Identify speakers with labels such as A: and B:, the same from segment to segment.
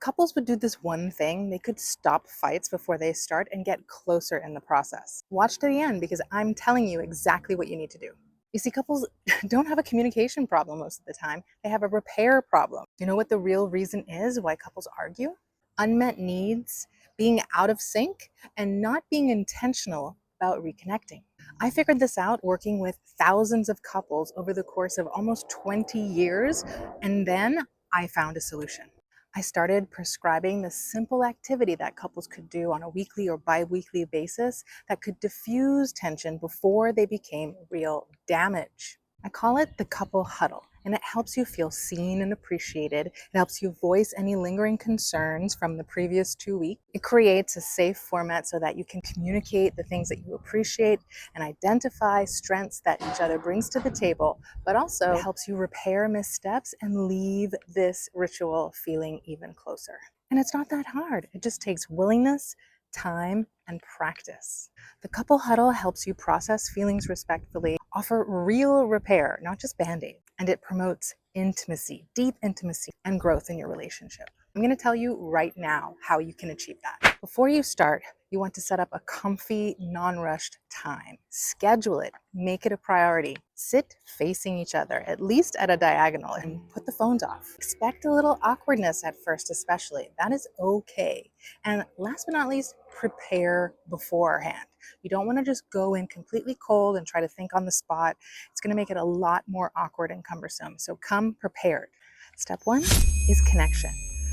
A: Couples would do this one thing. They could stop fights before they start and get closer in the process. Watch to the end because I'm telling you exactly what you need to do. You see, couples don't have a communication problem most of the time. They have a repair problem. Do you know what the real reason is why couples argue? Unmet needs, being out of sync, and not being intentional about reconnecting. I figured this out working with thousands of couples over the course of almost 20 years, and then I found a solution. I started prescribing the simple activity that couples could do on a weekly or bi-weekly basis that could diffuse tension before they became real damage. I call it the couple huddle, and it helps you feel seen and appreciated. It helps you voice any lingering concerns from the previous 2 weeks. It creates a safe format so that you can communicate the things that you appreciate and identify strengths that each other brings to the table, but also it helps you repair missteps and leave this ritual feeling even closer. And it's not that hard. It just takes willingness, time, and practice. The couple huddle helps you process feelings respectfully, offer real repair, not just band-aid, and it promotes intimacy, deep intimacy, and growth in your relationship. I'm going to tell you right now how you can achieve that. Before you start, you want to set up a comfy, non-rushed time. Schedule it, make it a priority. Sit facing each other, at least at a diagonal, and put the phones off. Expect a little awkwardness at first, especially. That is okay. And last but not least, prepare beforehand. You don't want to just go in completely cold and try to think on the spot. It's going to make it a lot more awkward and cumbersome. So come prepared. Step one is connection.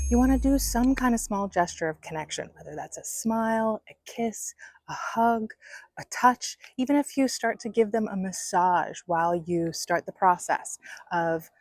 A: You want to do some kind of small gesture of connection, whether that's a smile, a kiss, a hug, a touch, even if you start to give them a massage while you start the process of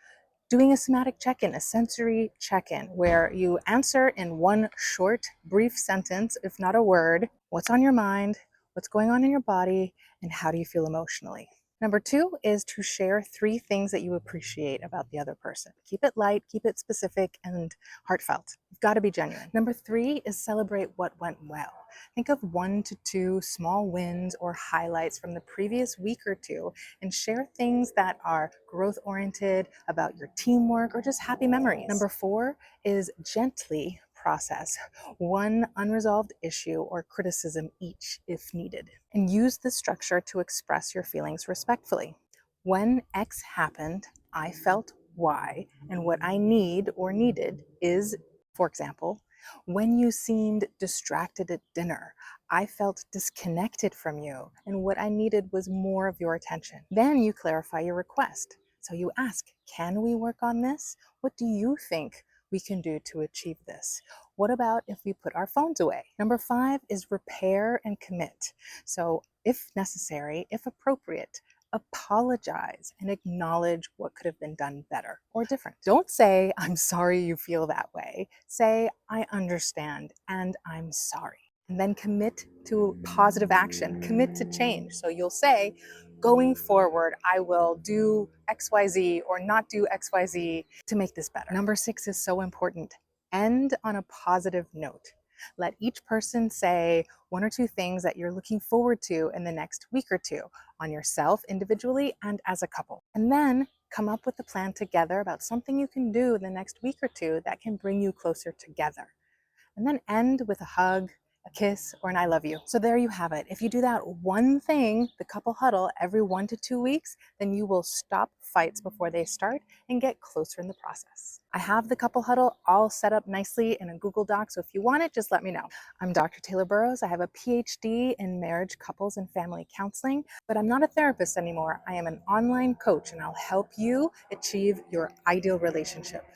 A: doing a somatic check-in, a sensory check-in, where you answer in one short, brief sentence, if not a word, what's on your mind, what's going on in your body, and how do you feel emotionally. Number two is to share 3 things that you appreciate about the other person. Keep it light, keep it specific, and heartfelt. You've got to be genuine. Number 3 is celebrate what went well. Think of 1 to 2 small wins or highlights from the previous week or two and share things that are growth-oriented, about your teamwork, or just happy memories. Number 4 is gently process one unresolved issue or criticism each if needed, and use the structure to express your feelings respectfully. When X happened, I felt Y, and what I need or needed is, for example, when you seemed distracted at dinner, I felt disconnected from you, and what I needed was more of your attention. Then you clarify your request. So you ask, can we work on this? What do you think we can do to achieve this? What about if we put our phones away? Number 5 is repair and commit. So if necessary, if appropriate, apologize and acknowledge what could have been done better or different. Don't say, I'm sorry you feel that way. Say, I understand and I'm sorry. And then commit to positive action, commit to change. So you'll say, going forward, I will do XYZ or not do XYZ to make this better. Number 6 is so important. End on a positive note. Let each person say 1 or 2 things that you're looking forward to in the next week or two on yourself individually and as a couple. And then come up with a plan together about something you can do in the next week or two that can bring you closer together. And then end with a hug, a kiss, or an I love you. So there you have it. If you do that one thing, the couple huddle, every 1 to 2 weeks, then you will stop fights before they start and get closer in the process. I have the couple huddle all set up nicely in a Google Doc, so if you want it, just let me know. I'm Dr. Taylor Burrows. I have a PhD in marriage, couples, and family counseling, but I'm not a therapist anymore. I am an online coach, and I'll help you achieve your ideal relationship.